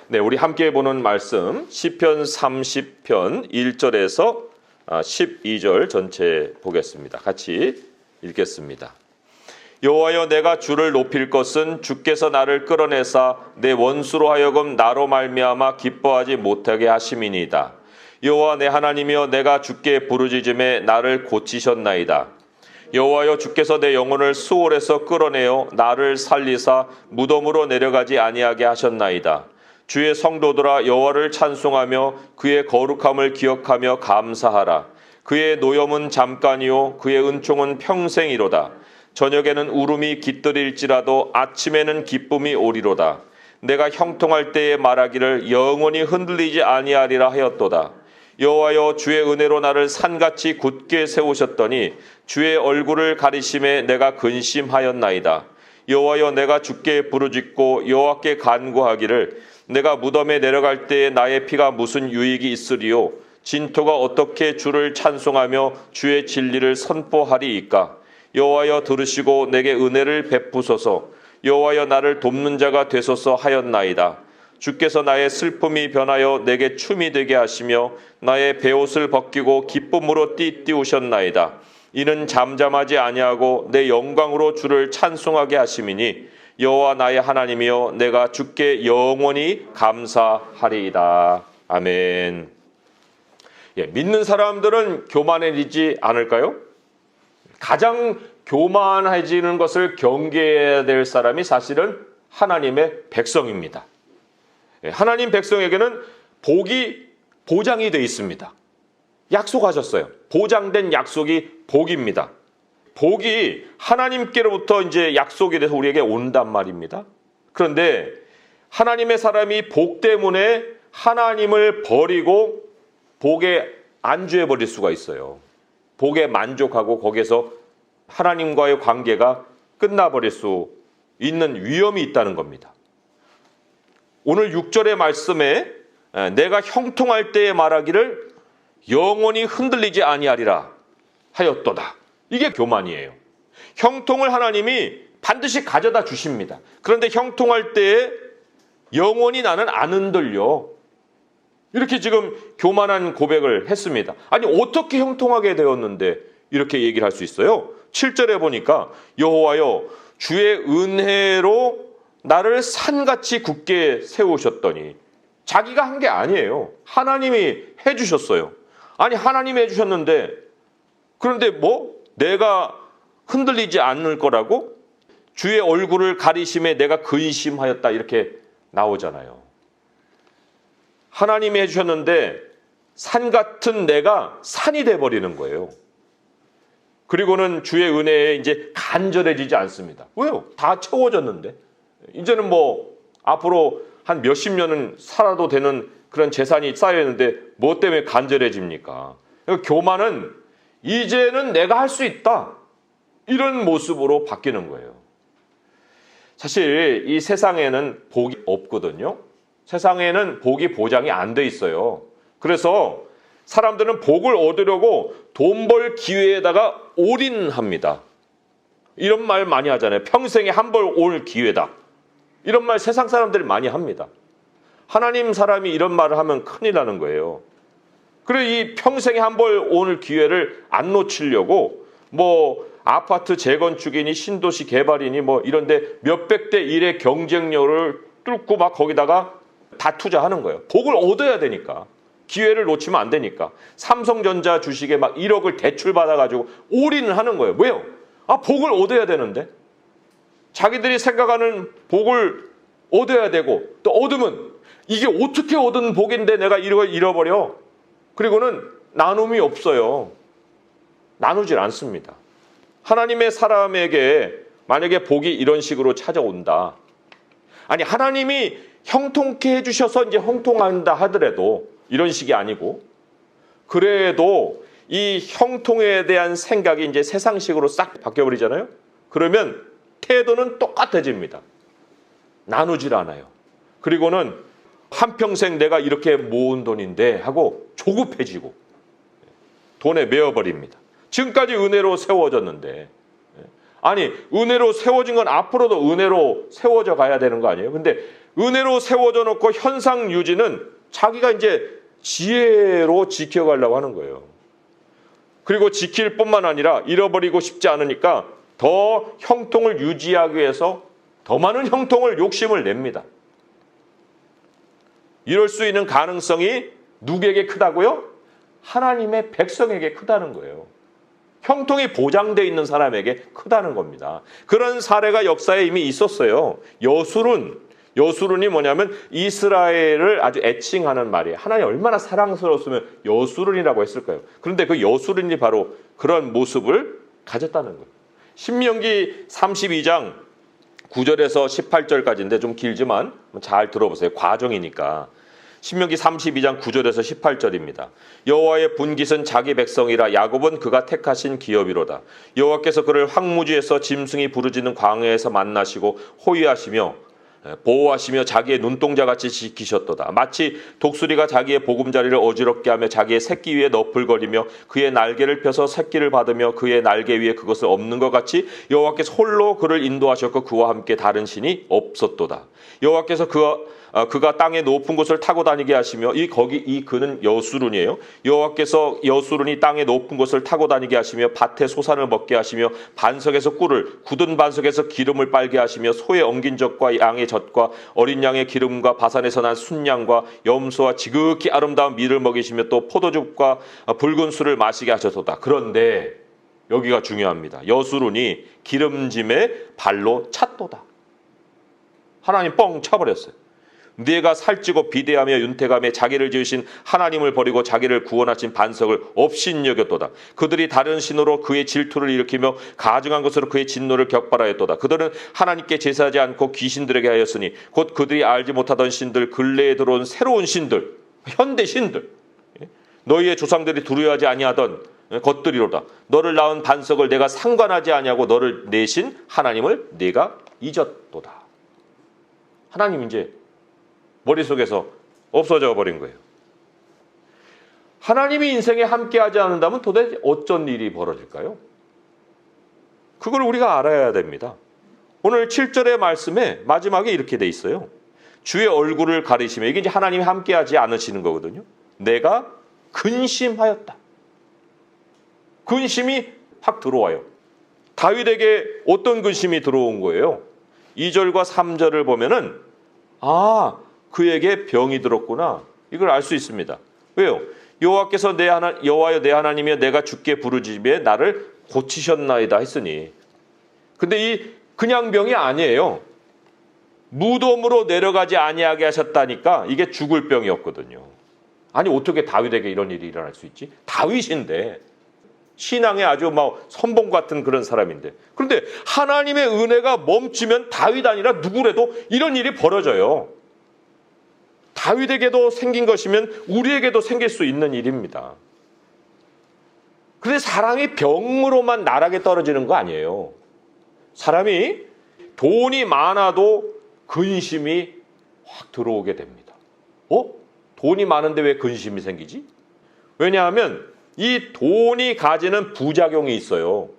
네, 우리 함께 보는 말씀 시편 30편 1절에서 12절 전체 보겠습니다. 같이 읽겠습니다. 여호와여, 내가 주를 높일 것은 주께서 나를 끌어내사 내 원수로 하여금 나로 말미암아 기뻐하지 못하게 하심이니이다. 여호와 내 하나님이여, 내가 주께 부르짖음에 나를 고치셨나이다. 여호와여, 주께서 내 영혼을 수월에서 끌어내어 나를 살리사 무덤으로 내려가지 아니하게 하셨나이다. 주의 성도들아, 여호와를 찬송하며 그의 거룩함을 기억하며 감사하라. 그의 노염은 잠깐이요 그의 은총은 평생이로다. 저녁에는 울음이 깃들일지라도 아침에는 기쁨이 오리로다. 내가 형통할 때에 말하기를 영원히 흔들리지 아니하리라 하였도다. 여호와여, 주의 은혜로 나를 산같이 굳게 세우셨더니 주의 얼굴을 가리심에 내가 근심하였나이다. 여호와여, 내가 주께 부르짖고 여호와께 간구하기를 내가 무덤에 내려갈 때에 나의 피가 무슨 유익이 있으리요? 진토가 어떻게 주를 찬송하며 주의 진리를 선포하리이까? 여호와여, 들으시고 내게 은혜를 베푸소서. 여호와여, 나를 돕는 자가 되소서 하였나이다. 주께서 나의 슬픔이 변하여 내게 춤이 되게 하시며 나의 베옷을 벗기고 기쁨으로 띠띠우셨나이다. 이는 잠잠하지 아니하고 내 영광으로 주를 찬송하게 하심이니 여호와 나의 하나님이여, 내가 주께 영원히 감사하리이다. 아멘. 믿는 사람들은 교만해지지 않을까요? 가장 교만해지는 것을 경계해야 될 사람이 사실은 하나님의 백성입니다. 하나님 백성에게는 복이 보장이 되어 있습니다. 약속하셨어요. 보장된 약속이 복입니다. 복이 하나님께로부터 이제 약속이 돼서 우리에게 온단 말입니다. 그런데 하나님의 사람이 복 때문에 하나님을 버리고 복에 안주해 버릴 수가 있어요. 복에 만족하고 거기에서 하나님과의 관계가 끝나버릴 수 있는 위험이 있다는 겁니다. 오늘 6절의 말씀에 내가 형통할 때에 말하기를 영원히 흔들리지 아니하리라 하였도다. 이게 교만이에요. 형통을 하나님이 반드시 가져다 주십니다. 그런데 형통할 때에 영원히 나는 안 흔들려. 이렇게 지금 교만한 고백을 했습니다. 아니, 어떻게 형통하게 되었는데 이렇게 얘기를 할 수 있어요? 7절에 보니까 여호와여, 주의 은혜로 나를 산같이 굳게 세우셨더니, 자기가 한 게 아니에요. 하나님이 해주셨어요. 아니, 하나님이 해주셨는데 그런데 내가 흔들리지 않을 거라고? 주의 얼굴을 가리심에 내가 근심하였다, 이렇게 나오잖아요. 하나님이 해주셨는데 산 같은 내가 산이 돼버리는 거예요. 그리고는 주의 은혜에 이제 간절해지지 않습니다. 왜요? 다 채워졌는데. 이제는 앞으로 한 몇십 년은 살아도 되는 그런 재산이 쌓여있는데 뭐 때문에 간절해집니까? 교만은 이제는 내가 할 수 있다, 이런 모습으로 바뀌는 거예요. 사실 이 세상에는 복이 없거든요. 세상에는 복이 보장이 안 돼 있어요. 그래서 사람들은 복을 얻으려고 돈 벌 기회에다가 올인합니다. 이런 말 많이 하잖아요. 평생에 한 번 올 기회다. 이런 말 세상 사람들이 많이 합니다. 하나님 사람이 이런 말을 하면 큰일 나는 거예요. 그래, 이 평생에 한 번 올 기회를 안 놓치려고 아파트 재건축이니 신도시 개발이니 이런데 몇백 대 1의 경쟁력을 뚫고 거기다가 다 투자하는 거예요. 복을 얻어야 되니까. 기회를 놓치면 안 되니까. 삼성전자 주식에 1억을 대출 받아가지고 올인을 하는 거예요. 왜요? 복을 얻어야 되는데. 자기들이 생각하는 복을 얻어야 되고, 또 얻으면 이게 어떻게 얻은 복인데 내가 이걸 잃어버려. 그리고는 나눔이 없어요. 나누질 않습니다. 하나님의 사람에게 만약에 복이 이런 식으로 찾아온다. 아니, 하나님이 형통케 해주셔서 이제 형통한다 하더라도 이런 식이 아니고, 그래도 이 형통에 대한 생각이 이제 세상식으로 싹 바뀌어버리잖아요. 그러면 태도는 똑같아집니다. 나누질 않아요. 그리고는 한평생 내가 이렇게 모은 돈인데 하고 조급해지고 돈에 매어버립니다. 지금까지 은혜로 세워졌는데, 아니, 은혜로 세워진 건 앞으로도 은혜로 세워져 가야 되는 거 아니에요? 근데 은혜로 세워져 놓고 현상 유지는 자기가 이제 지혜로 지켜가려고 하는 거예요. 그리고 지킬 뿐만 아니라 잃어버리고 싶지 않으니까 더 형통을 유지하기 위해서 더 많은 형통을 욕심을 냅니다. 이럴 수 있는 가능성이 누구에게 크다고요? 하나님의 백성에게 크다는 거예요. 형통이 보장되어 있는 사람에게 크다는 겁니다. 그런 사례가 역사에 이미 있었어요. 여수룬이 뭐냐면 이스라엘을 아주 애칭하는 말이에요. 하나님 얼마나 사랑스러웠으면 여수룬이라고 했을까요? 그런데 그 여수룬이 바로 그런 모습을 가졌다는 거예요. 신명기 32장 9절에서 18절까지인데 좀 길지만 잘 들어보세요. 과정이니까. 신명기 32장 9절에서 18절입니다. 여호와의 분깃은 자기 백성이라 야곱은 그가 택하신 기업이로다. 여호와께서 그를 황무지에서 짐승이 부르짖는 광야에서 만나시고 호위하시며 보호하시며 자기의 눈동자같이 지키셨도다. 마치 독수리가 자기의 보금자리를 어지럽게 하며 자기의 새끼 위에 너풀거리며 그의 날개를 펴서 새끼를 받으며 그의 날개 위에 그것을 엎는 것 같이 여호와께서 홀로 그를 인도하셨고 그와 함께 다른 신이 없었도다. 여호와께서 그가 땅의 높은 곳을 타고 다니게 하시며 이 그는 여수룬이에요. 여호와께서 여수룬이 땅의 높은 곳을 타고 다니게 하시며 밭에 소산을 먹게 하시며 반석에서 꿀을 굳은 반석에서 기름을 빨게 하시며 소의 엉긴 젖과 양의 젖과 어린 양의 기름과 바산에서 난 순양과 염소와 지극히 아름다운 밀을 먹이시며 또 포도즙과 붉은 술을 마시게 하셨도다. 그런데 여기가 중요합니다. 여수룬이 기름짐에 발로 찼도다. 하나님 뻥 차버렸어요. 네가 살찌고 비대하며 윤택하며 자기를 지으신 하나님을 버리고 자기를 구원하신 반석을 업신여겼도다. 그들이 다른 신으로 그의 질투를 일으키며 가증한 것으로 그의 진노를 격발하였도다. 그들은 하나님께 제사하지 않고 귀신들에게 하였으니 곧 그들이 알지 못하던 신들, 근래에 들어온 새로운 신들, 현대 신들, 너희의 조상들이 두려워하지 아니하던 것들이로다. 너를 낳은 반석을 내가 상관하지 아니하고 너를 내신 하나님을 내가 잊었도다. 하나님 이제 머릿속에서 없어져 버린 거예요. 하나님이 인생에 함께하지 않는다면 도대체 어쩐 일이 벌어질까요? 그걸 우리가 알아야 됩니다. 오늘 7절의 말씀에 마지막에 이렇게 돼 있어요. 주의 얼굴을 가리시며, 이게 이제 하나님이 함께하지 않으시는 거거든요. 내가 근심하였다. 근심이 확 들어와요. 다윗에게 어떤 근심이 들어온 거예요? 2절과 3절을 보면은 그에게 병이 들었구나. 이걸 알 수 있습니다. 왜요? 여호와께서 여호와여 내 하나님이여 내가 주께 부르짖으며 나를 고치셨나이다 했으니. 근데 이 그냥 병이 아니에요. 무덤으로 내려가지 아니하게 하셨다니까 이게 죽을 병이었거든요. 아니 어떻게 다윗에게 이런 일이 일어날 수 있지? 다윗인데 신앙의 아주 선봉 같은 그런 사람인데. 그런데 하나님의 은혜가 멈추면 다윗 아니라 누구라도 이런 일이 벌어져요. 다윗에게도 생긴 것이면 우리에게도 생길 수 있는 일입니다. 그런데 사람이 병으로만 나락에 떨어지는 거 아니에요. 사람이 돈이 많아도 근심이 확 들어오게 됩니다. 돈이 많은데 왜 근심이 생기지? 왜냐하면 이 돈이 가지는 부작용이 있어요.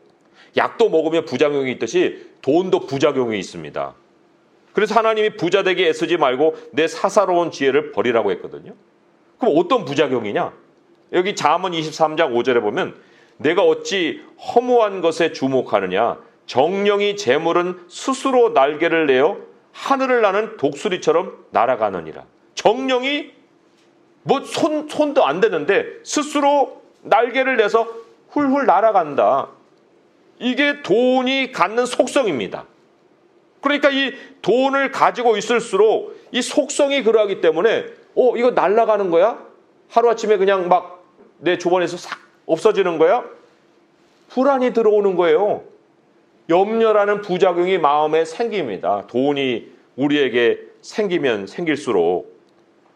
약도 먹으면 부작용이 있듯이 돈도 부작용이 있습니다. 그래서 하나님이 부자 되게 애쓰지 말고 내 사사로운 지혜를 버리라고 했거든요. 그럼 어떤 부작용이냐? 여기 잠언 23장 5절에 보면 내가 어찌 허무한 것에 주목하느냐? 정령이 재물은 스스로 날개를 내어 하늘을 나는 독수리처럼 날아가느니라. 정령이 손도 안 되는데 스스로 날개를 내서 훌훌 날아간다. 이게 돈이 갖는 속성입니다. 그러니까 이 돈을 가지고 있을수록 이 속성이 그러하기 때문에 이거 날아가는 거야? 하루아침에 그냥 막 내 주머니에서 싹 없어지는 거야? 불안이 들어오는 거예요. 염려라는 부작용이 마음에 생깁니다. 돈이 우리에게 생기면 생길수록.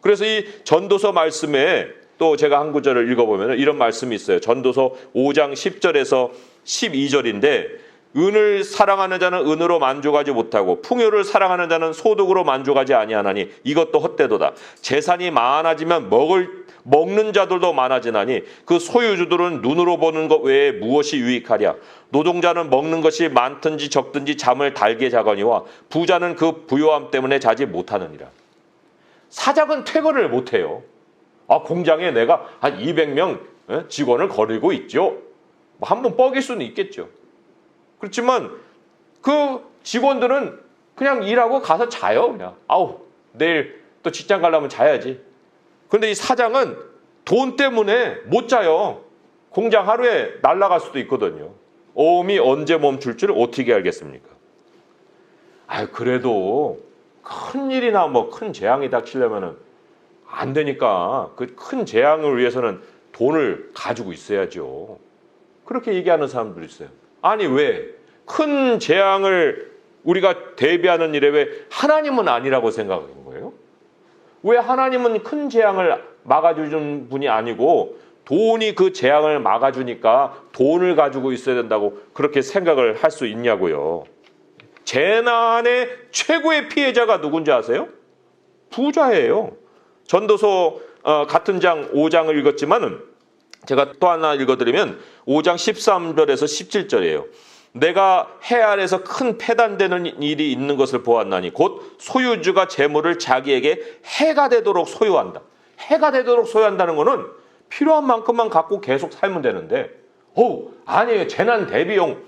그래서 이 전도서 말씀에 또 제가 한 구절을 읽어보면 이런 말씀이 있어요. 전도서 5장 10절에서 12절인데 은을 사랑하는 자는 은으로 만족하지 못하고 풍요를 사랑하는 자는 소득으로 만족하지 아니하나니 이것도 헛되도다. 재산이 많아지면 먹는 자들도 많아지나니 그 소유주들은 눈으로 보는 것 외에 무엇이 유익하랴. 노동자는 먹는 것이 많든지 적든지 잠을 달게 자거니와 부자는 그 부요함 때문에 자지 못하느니라. 사장은 퇴근을 못해요. 공장에 내가 한 200명 직원을 거르고 있죠. 한번 뻐길 수는 있겠죠. 그렇지만 그 직원들은 그냥 일하고 가서 자요. 그냥 내일 또 직장 가려면 자야지. 그런데 이 사장은 돈 때문에 못 자요. 공장 하루에 날아갈 수도 있거든요. 오음이 언제 멈출 줄 어떻게 알겠습니까? 그래도 큰 일이나 큰 재앙이 닥치려면 안 되니까 그 큰 재앙을 위해서는 돈을 가지고 있어야죠. 그렇게 얘기하는 사람들이 있어요. 아니 왜 큰 재앙을 우리가 대비하는 일에 왜 하나님은 아니라고 생각하는 거예요? 왜 하나님은 큰 재앙을 막아주는 분이 아니고 돈이 그 재앙을 막아주니까 돈을 가지고 있어야 된다고 그렇게 생각을 할 수 있냐고요. 재난의 최고의 피해자가 누군지 아세요? 부자예요. 전도서 같은 장 5장을 읽었지만 제가 또 하나 읽어드리면 5장 13절에서 17절이에요. 내가 해 아래서 큰 패단되는 일이 있는 것을 보았나니 곧 소유주가 재물을 자기에게 해가 되도록 소유한다. 해가 되도록 소유한다는 거는 필요한 만큼만 갖고 계속 살면 되는데 아니에요. 재난 대비용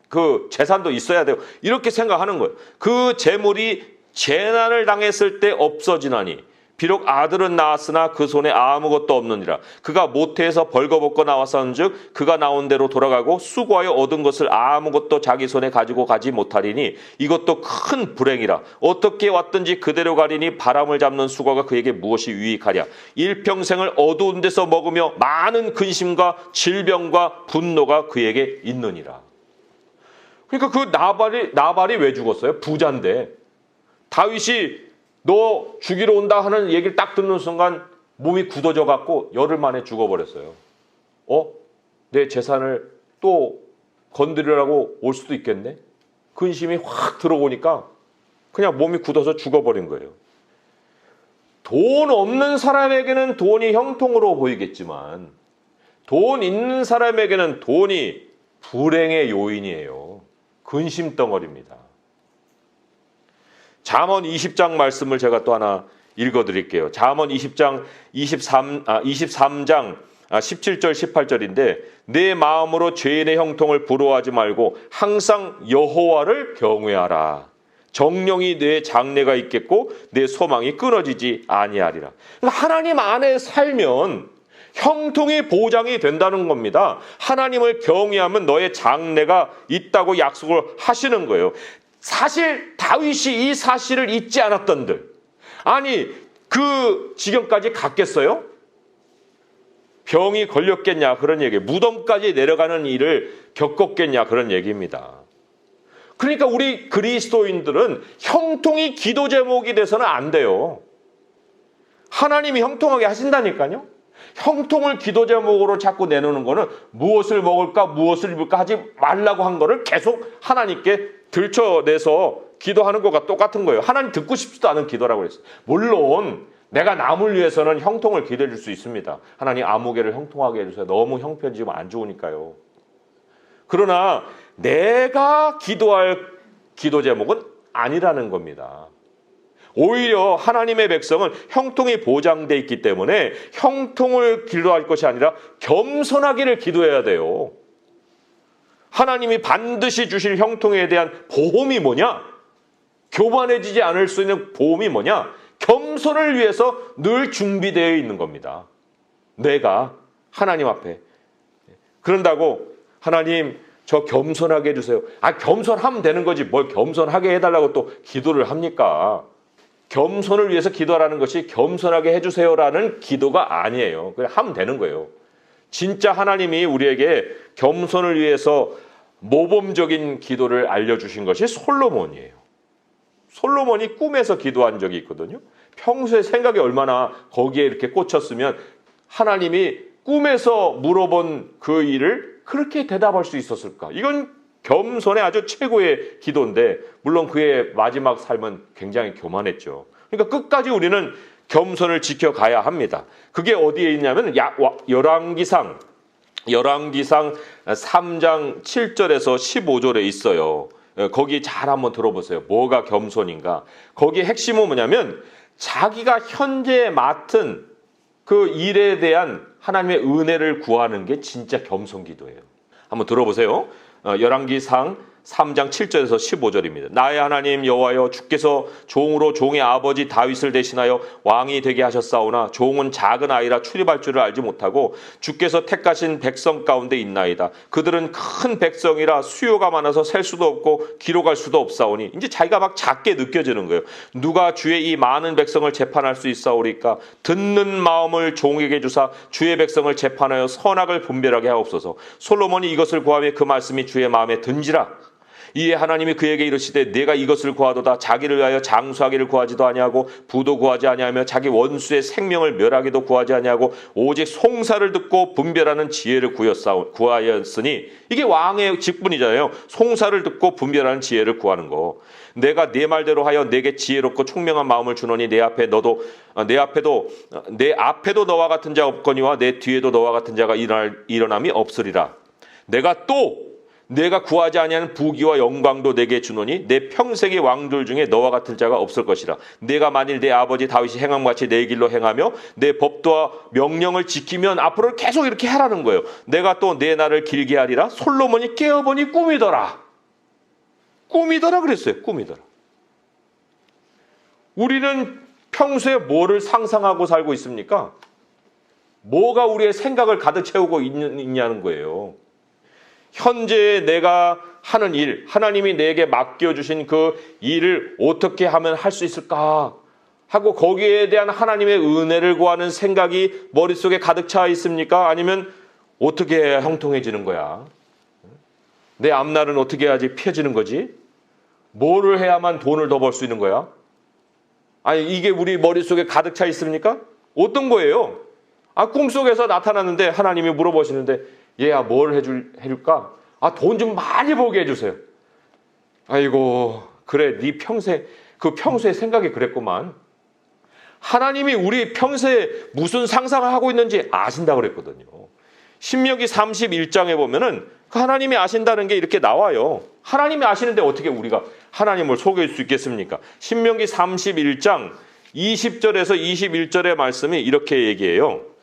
그 재산도 있어야 돼요. 이렇게 생각하는 거예요. 그 재물이 재난을 당했을 때 없어지나니 비록 아들은 낳았으나 그 손에 아무것도 없느니라. 그가 모태에서 벌거벗고 나왔은즉 그가 나온 대로 돌아가고 수고하여 얻은 것을 아무것도 자기 손에 가지고 가지 못하리니 이것도 큰 불행이라. 어떻게 왔든지 그대로 가리니 바람을 잡는 수고가 그에게 무엇이 유익하랴. 일평생을 어두운 데서 먹으며 많은 근심과 질병과 분노가 그에게 있느니라. 그러니까 그 나발이 왜 죽었어요? 부자인데. 다윗이 너 죽이러 온다 하는 얘기를 딱 듣는 순간 몸이 굳어져 갖고 열흘 만에 죽어버렸어요. 내 재산을 또 건드리려고 올 수도 있겠네? 근심이 확 들어오니까 그냥 몸이 굳어서 죽어버린 거예요. 돈 없는 사람에게는 돈이 형통으로 보이겠지만 돈 있는 사람에게는 돈이 불행의 요인이에요. 근심덩어리입니다. 잠언 20장 말씀을 제가 또 하나 읽어드릴게요. 잠언 20장 23장 17절 18절인데 내 마음으로 죄인의 형통을 부러워하지 말고 항상 여호와를 경외하라. 정령이 내 장래가 있겠고 내 소망이 끊어지지 아니하리라. 그러니까 하나님 안에 살면 형통이 보장이 된다는 겁니다. 하나님을 경외하면 너의 장래가 있다고 약속을 하시는 거예요. 사실 다윗이 이 사실을 잊지 않았던들, 아니 그 지경까지 갔겠어요? 병이 걸렸겠냐 그런 얘기예요. 무덤까지 내려가는 일을 겪었겠냐 그런 얘기입니다. 그러니까 우리 그리스도인들은 형통이 기도 제목이 돼서는 안 돼요. 하나님이 형통하게 하신다니까요. 형통을 기도 제목으로 자꾸 내놓는 거는 무엇을 먹을까 무엇을 입을까 하지 말라고 한 거를 계속 하나님께 들춰내서 기도하는 것과 똑같은 거예요. 하나님 듣고 싶지도 않은 기도라고 그랬어요. 물론 내가 남을 위해서는 형통을 기도해 줄 수 있습니다. 하나님 아무개를 형통하게 해주세요. 너무 형편이 지금 안 좋으니까요. 그러나 내가 기도할 기도 제목은 아니라는 겁니다. 오히려 하나님의 백성은 형통이 보장돼 있기 때문에 형통을 기도할 것이 아니라 겸손하기를 기도해야 돼요. 하나님이 반드시 주실 형통에 대한 보험이 뭐냐? 교만해지지 않을 수 있는 보험이 뭐냐? 겸손을 위해서 늘 준비되어 있는 겁니다. 내가 하나님 앞에. 그런다고 하나님 저 겸손하게 해주세요. 겸손하면 되는 거지 뭘 겸손하게 해달라고 또 기도를 합니까? 겸손을 위해서 기도하라는 것이 겸손하게 해주세요라는 기도가 아니에요. 그냥 하면 되는 거예요. 진짜 하나님이 우리에게 겸손을 위해서 모범적인 기도를 알려주신 것이 솔로몬이에요. 솔로몬이 꿈에서 기도한 적이 있거든요. 평소에 생각이 얼마나 거기에 이렇게 꽂혔으면 하나님이 꿈에서 물어본 그 일을 그렇게 대답할 수 있었을까? 이건 겸손의 아주 최고의 기도인데 물론 그의 마지막 삶은 굉장히 교만했죠. 그러니까 끝까지 우리는 겸손을 지켜가야 합니다. 그게 어디에 있냐면 열왕기상 3장 7절에서 15절에 있어요. 거기 잘 한번 들어보세요. 뭐가 겸손인가? 거기에 핵심은 뭐냐면 자기가 현재 맡은 그 일에 대한 하나님의 은혜를 구하는 게 진짜 겸손 기도예요. 한번 들어보세요. 열왕기상 3장 7절에서 15절입니다. 나의 하나님 여호와여, 주께서 종으로 종의 아버지 다윗을 대신하여 왕이 되게 하셨사오나 종은 작은 아이라 출입할 줄을 알지 못하고 주께서 택하신 백성 가운데 있나이다. 그들은 큰 백성이라 수요가 많아서 셀 수도 없고 기록할 수도 없사오니, 이제 자기가 막 작게 느껴지는 거예요. 누가 주의 이 많은 백성을 재판할 수 있사오리까? 듣는 마음을 종에게 주사 주의 백성을 재판하여 선악을 분별하게 하옵소서. 솔로몬이 이것을 구하며 그 말씀이 주의 마음에 든지라. 이에 하나님이 그에게 이르시되 내가 이것을 구하도다. 자기를 위하여 장수하기를 구하지도 아니하고 부도 구하지 아니하며 자기 원수의 생명을 멸하기도 구하지 아니하고 오직 송사를 듣고 분별하는 지혜를 구하였으니, 이게 왕의 직분이잖아요. 송사를 듣고 분별하는 지혜를 구하는 거. 내가 네 말대로 하여 내게 지혜롭고 총명한 마음을 주노니 내 앞에도 너와 같은 자 없거니와 내 뒤에도 너와 같은 자가 일어남이 없으리라. 내가 구하지 아니하는 부귀와 영광도 내게 주노니 내 평생의 왕들 중에 너와 같은 자가 없을 것이라. 내가 만일 내 아버지 다윗이 행함같이 내 길로 행하며 내 법도와 명령을 지키면, 앞으로 계속 이렇게 하라는 거예요. 내가 또 내 날을 길게 하리라. 솔로몬이 깨어보니 꿈이더라 그랬어요. 꿈이더라. 우리는 평소에 뭐를 상상하고 살고 있습니까? 뭐가 우리의 생각을 가득 채우고 있냐는 거예요. 현재 내가 하는 일, 하나님이 내게 맡겨주신 그 일을 어떻게 하면 할 수 있을까 하고 거기에 대한 하나님의 은혜를 구하는 생각이 머릿속에 가득 차 있습니까? 아니면 어떻게 해야 형통해지는 거야? 내 앞날은 어떻게 해야지 펴지는 거지? 뭐를 해야만 돈을 더 벌 수 있는 거야? 아니, 이게 우리 머릿속에 가득 차 있습니까? 어떤 거예요? 꿈속에서 나타났는데 하나님이 물어보시는데, 얘야 뭘 해줄까? 돈 좀 많이 벌게 해주세요. 아이고, 그래, 네 평소에 생각이 그랬구만. 하나님이 우리 평소에 무슨 상상을 하고 있는지 아신다고 그랬거든요. 신명기 31장에 보면은 그 하나님이 아신다는 게 이렇게 나와요. 하나님이 아시는데 어떻게 우리가 하나님을 속일 수 있겠습니까? 신명기 31장 20절에서 21절의 말씀이 이렇게 얘기해요.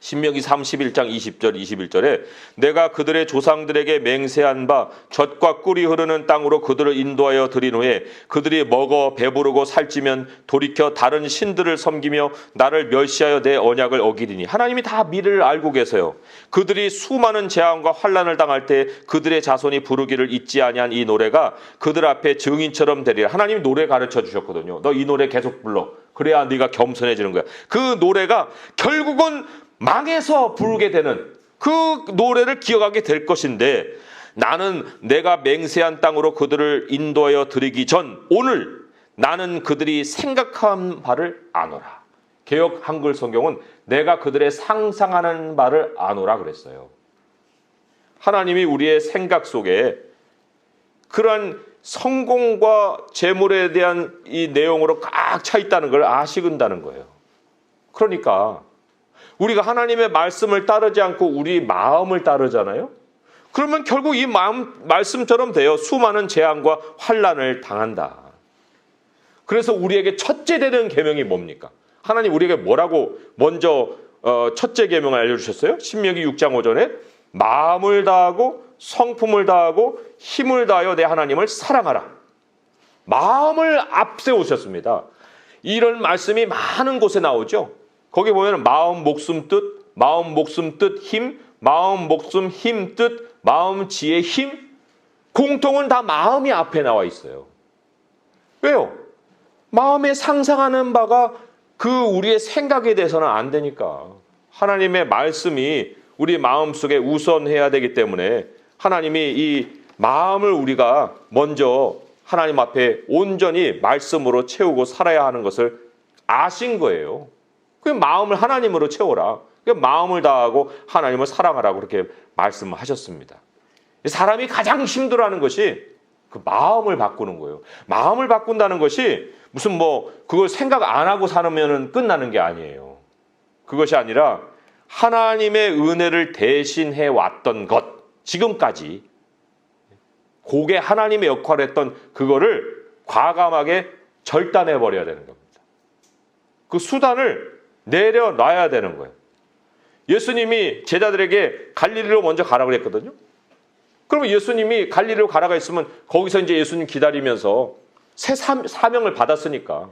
신명기 31장 20절 21절에 내가 그들의 조상들에게 맹세한 바 젖과 꿀이 흐르는 땅으로 그들을 인도하여 들인 후에 그들이 먹어 배부르고 살찌면 돌이켜 다른 신들을 섬기며 나를 멸시하여 내 언약을 어기리니. 하나님이 다 미래를 알고 계세요. 그들이 수많은 재앙과 환난을 당할 때 그들의 자손이 부르기를 잊지 아니한 이 노래가 그들 앞에 증인처럼 되리라. 하나님이 노래 가르쳐 주셨거든요. 너 이 노래 계속 불러. 그래야 네가 겸손해지는 거야. 그 노래가 결국은 망해서 부르게 되는 그 노래를 기억하게 될 것인데, 나는 내가 맹세한 땅으로 그들을 인도하여 드리기 전 오늘 나는 그들이 생각한 바를 아노라. 개역 한글 성경은 내가 그들의 상상하는 바를 아노라 그랬어요. 하나님이 우리의 생각 속에 그러한 성공과 재물에 대한 이 내용으로 꽉 차 있다는 걸 아시는다는 거예요. 그러니까 우리가 하나님의 말씀을 따르지 않고 우리 마음을 따르잖아요. 그러면 결국 이 말씀처럼 돼요. 수많은 재앙과 환난을 당한다. 그래서 우리에게 첫째 되는 계명이 뭡니까? 하나님 우리에게 뭐라고 먼저 첫째 계명을 알려주셨어요? 신명기 6장 5절에 마음을 다하고 성품을 다하고 힘을 다하여 내 하나님을 사랑하라. 마음을 앞세우셨습니다. 이런 말씀이 많은 곳에 나오죠. 거기 보면 마음, 목숨, 뜻, 힘, 마음, 목숨, 힘, 뜻, 마음, 지혜, 힘, 공통은 다 마음이 앞에 나와 있어요. 왜요? 마음에 상상하는 바가 그 우리의 생각에 대해서는 안 되니까. 하나님의 말씀이 우리 마음속에 우선해야 되기 때문에 하나님이 이 마음을 우리가 먼저 하나님 앞에 온전히 말씀으로 채우고 살아야 하는 것을 아신 거예요. 그 마음을 하나님으로 채워라. 그 마음을 다하고 하나님을 사랑하라고 그렇게 말씀하셨습니다. 사람이 가장 힘들어하는 것이 그 마음을 바꾸는 거예요. 마음을 바꾼다는 것이 무슨 뭐 그걸 생각 안 하고 살면 끝나는 게 아니에요. 그것이 아니라 하나님의 은혜를 대신해 왔던 것, 지금까지 그게 하나님의 역할을 했던 그거를 과감하게 절단해 버려야 되는 겁니다. 그 수단을 내려놔야 되는 거예요. 예수님이 제자들에게 갈릴리로 먼저 가라 그랬거든요. 그러면 예수님이 갈릴리로 가라가 있으면 거기서 이제 예수님 기다리면서 새 사명을 받았으니까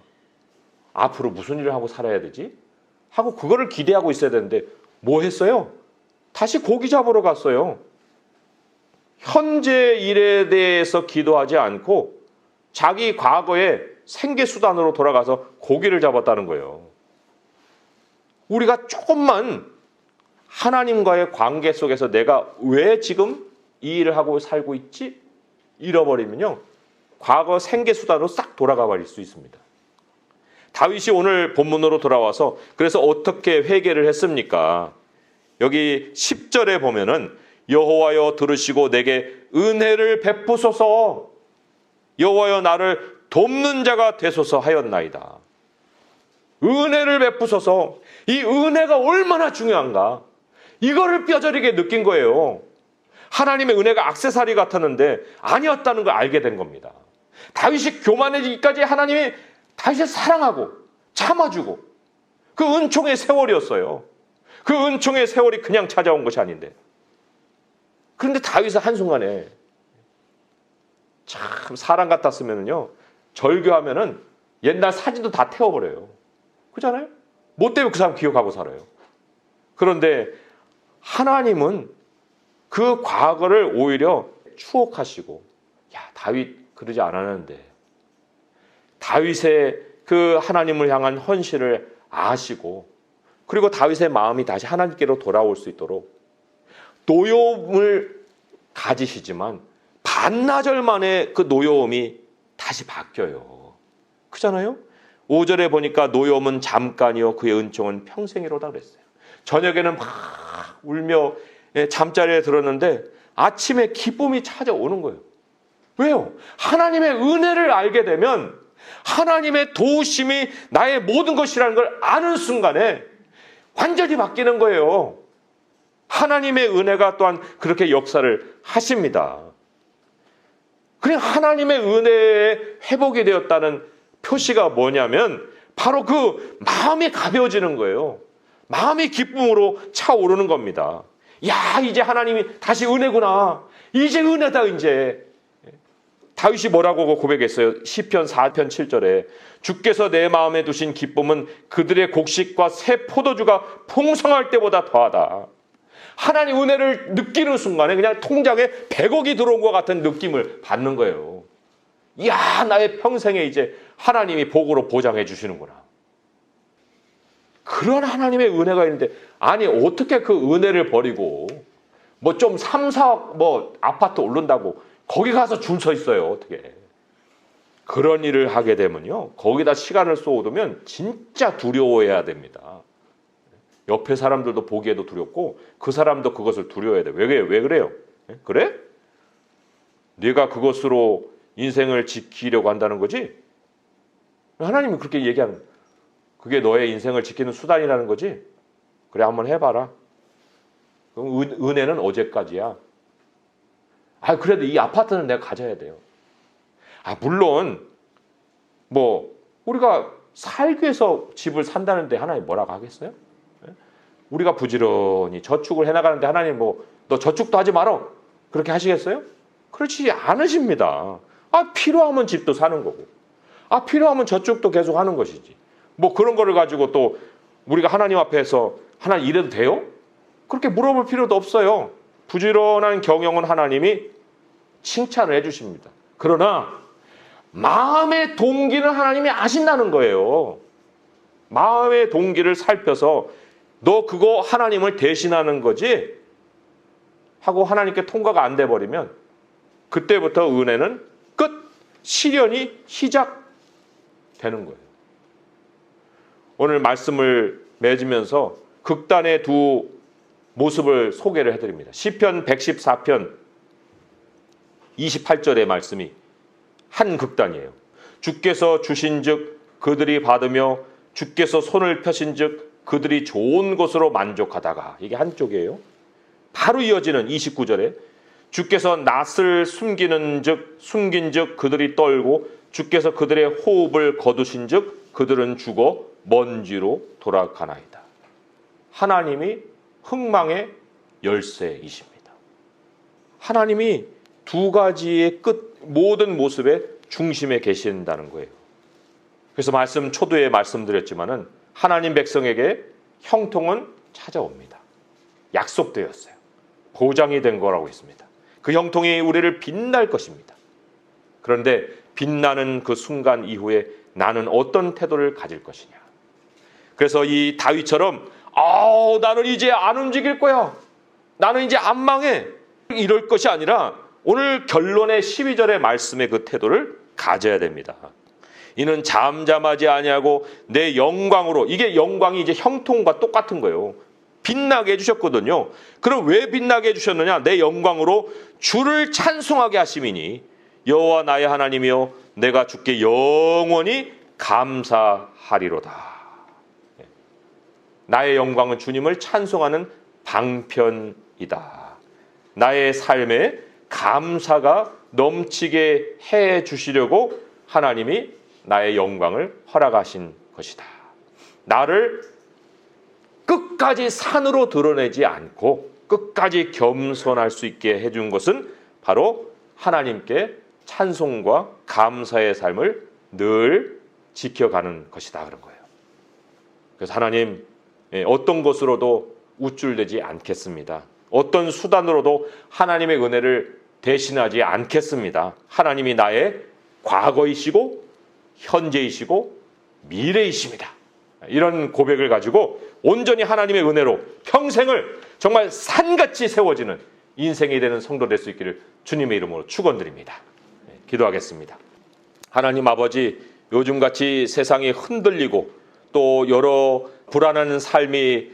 앞으로 무슨 일을 하고 살아야 되지? 하고 그거를 기대하고 있어야 되는데 뭐 했어요? 다시 고기 잡으러 갔어요. 현재 일에 대해서 기도하지 않고 자기 과거의 생계수단으로 돌아가서 고기를 잡았다는 거예요. 우리가 조금만 하나님과의 관계 속에서 내가 왜 지금 이 일을 하고 살고 있지? 잃어버리면요, 과거 생계수단으로 싹 돌아가 버릴 수 있습니다. 다윗이 오늘 본문으로 돌아와서 그래서 어떻게 회개를 했습니까? 여기 10절에 보면은 여호와여 들으시고 내게 은혜를 베푸소서, 여호와여 나를 돕는 자가 되소서 하였나이다. 은혜를 베푸소서. 이 은혜가 얼마나 중요한가, 이거를 뼈저리게 느낀 거예요. 하나님의 은혜가 액세서리 같았는데 아니었다는 걸 알게 된 겁니다. 다윗이 교만해지기까지 하나님이 다윗을 사랑하고 참아주고, 그 은총의 세월이었어요. 그 은총의 세월이 그냥 찾아온 것이 아닌데, 그런데 다윗은 한순간에 참 사람 같았으면요, 절교하면은 옛날 사진도 다 태워버려요. 그렇잖아요? 뭐 때문에 그 사람 기억하고 살아요. 그런데 하나님은 그 과거를 오히려 추억하시고, 야, 다윗 그러지 않았는데, 다윗의 그 하나님을 향한 헌신을 아시고, 그리고 다윗의 마음이 다시 하나님께로 돌아올 수 있도록 노여움을 가지시지만 반나절 만에 그 노여움이 다시 바뀌어요. 그렇잖아요? 5절에 보니까 노여움은 잠깐이요 그의 은총은 평생이로다 그랬어요. 저녁에는 막 울며 잠자리에 들었는데 아침에 기쁨이 찾아오는 거예요. 왜요? 하나님의 은혜를 알게 되면 하나님의 도우심이 나의 모든 것이라는 걸 아는 순간에 완전히 바뀌는 거예요. 하나님의 은혜가 또한 그렇게 역사를 하십니다. 그냥 하나님의 은혜에 회복이 되었다는 표시가 뭐냐면 바로 그 마음이 가벼워지는 거예요. 마음이 기쁨으로 차오르는 겁니다. 야, 이제 하나님이 다시 은혜구나. 이제 은혜다 이제. 다윗이 뭐라고 고백했어요? 시편 4편 7절에 주께서 내 마음에 두신 기쁨은 그들의 곡식과 새 포도주가 풍성할 때보다 더하다. 하나님 은혜를 느끼는 순간에 그냥 통장에 100억이 들어온 것 같은 느낌을 받는 거예요. 이야, 나의 평생에 이제 하나님이 복으로 보장해 주시는구나. 그런 하나님의 은혜가 있는데, 아니 어떻게 그 은혜를 버리고 뭐 좀 3, 4억 뭐 아파트 오른다고 거기 가서 줄 서 있어요. 어떻게. 그런 일을 하게 되면요, 거기다 시간을 쏟으면 진짜 두려워해야 됩니다. 옆에 사람들도 보기에도 두렵고 그 사람도 그것을 두려워해야 돼. 왜 그래요? 그래? 네가 그것으로 인생을 지키려고 한다는 거지? 하나님이 그렇게 얘기하는, 그게 너의 인생을 지키는 수단이라는 거지? 그래, 한번 해봐라. 그럼 은혜는 어제까지야. 아, 그래도 이 아파트는 내가 가져야 돼요. 아, 물론 뭐 우리가 살기 위해서 집을 산다는데 하나님 뭐라고 하겠어요? 우리가 부지런히 저축을 해나가는데 하나님 뭐 너 저축도 하지 마라 그렇게 하시겠어요? 그렇지 않으십니다. 아, 필요하면 집도 사는 거고, 아, 필요하면 저축도 계속 하는 것이지. 뭐 그런 거를 가지고 또 우리가 하나님 앞에서 하나님 이래도 돼요? 그렇게 물어볼 필요도 없어요. 부지런한 경영은 하나님이 칭찬을 해주십니다. 그러나 마음의 동기는 하나님이 아신다는 거예요. 마음의 동기를 살펴서 너 그거 하나님을 대신하는 거지? 하고 하나님께 통과가 안 돼버리면 그때부터 은혜는 끝, 시련이 시작되는 거예요. 오늘 말씀을 맺으면서 극단의 두 모습을 소개를 해드립니다. 시편 114편 28절의 말씀이 한 극단이에요. 주께서 주신즉 그들이 받으며 주께서 손을 펴신즉 그들이 좋은 것으로 만족하다가, 이게 한쪽이에요. 바로 이어지는 29절에 주께서 낫을 숨긴즉 그들이 떨고 주께서 그들의 호흡을 거두신즉 그들은 죽어 먼지로 돌아가나이다. 하나님이 흥망의 열쇠이십니다. 하나님이 두 가지의 모든 모습의 중심에 계신다는 거예요. 그래서 초두에 말씀드렸지만은 하나님 백성에게 형통은 찾아옵니다. 약속되었어요. 보장이 된 거라고 했습니다. 그 형통이 우리를 빛날 것입니다. 그런데 빛나는 그 순간 이후에 나는 어떤 태도를 가질 것이냐. 그래서 이 다윗처럼 나는 이제 안 움직일 거야. 나는 이제 안 망해. 이럴 것이 아니라 오늘 결론의 12절의 말씀의 그 태도를 가져야 됩니다. 이는 잠잠하지 아니하고 내 영광으로, 이게 영광이 이제 형통과 똑같은 거예요. 빛나게 해주셨거든요. 그럼 왜 빛나게 해주셨느냐? 내 영광으로 주를 찬송하게 하심이니 여호와 나의 하나님이여 내가 주께 영원히 감사하리로다. 나의 영광은 주님을 찬송하는 방편이다. 나의 삶에 감사가 넘치게 해 주시려고 하나님이 나의 영광을 허락하신 것이다. 나를 끝까지 산으로 드러내지 않고 끝까지 겸손할 수 있게 해준 것은 바로 하나님께 찬송과 감사의 삶을 늘 지켜가는 것이다, 그런 거예요. 그래서 하나님, 어떤 것으로도 우쭐대지 않겠습니다. 어떤 수단으로도 하나님의 은혜를 대신하지 않겠습니다. 하나님이 나의 과거이시고 현재이시고 미래이십니다. 이런 고백을 가지고 온전히 하나님의 은혜로 평생을 정말 산같이 세워지는 인생이 되는 성도 될 수 있기를 주님의 이름으로 축원드립니다. 기도하겠습니다. 하나님 아버지, 요즘같이 세상이 흔들리고 또 여러 불안한 삶이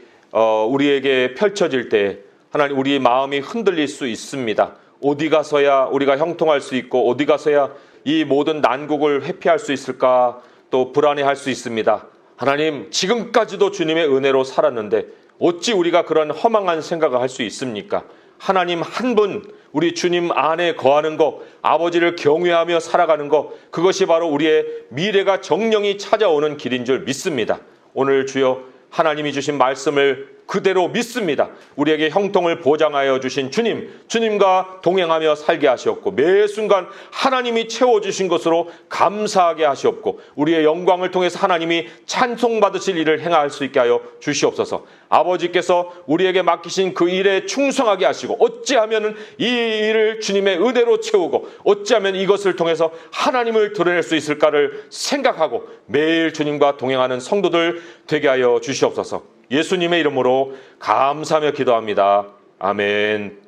우리에게 펼쳐질 때 하나님, 우리 마음이 흔들릴 수 있습니다. 어디 가서야 우리가 형통할 수 있고 어디 가서야 이 모든 난국을 회피할 수 있을까, 또 불안해할 수 있습니다. 하나님, 지금까지도 주님의 은혜로 살았는데 어찌 우리가 그런 허망한 생각을 할 수 있습니까? 하나님 한 분, 우리 주님 안에 거하는 것, 아버지를 경외하며 살아가는 것, 그것이 바로 우리의 미래가 정령이 찾아오는 길인 줄 믿습니다. 오늘 주여 하나님이 주신 말씀을 그대로 믿습니다. 우리에게 형통을 보장하여 주신 주님과 동행하며 살게 하시옵고 매 순간 하나님이 채워주신 것으로 감사하게 하시옵고 우리의 영광을 통해서 하나님이 찬송받으실 일을 행할 수 있게 하여 주시옵소서. 아버지께서 우리에게 맡기신 그 일에 충성하게 하시고 어찌하면 이 일을 주님의 은혜로 채우고 어찌하면 이것을 통해서 하나님을 드러낼 수 있을까를 생각하고 매일 주님과 동행하는 성도들 되게 하여 주시옵소서. 예수님의 이름으로 감사하며 기도합니다. 아멘.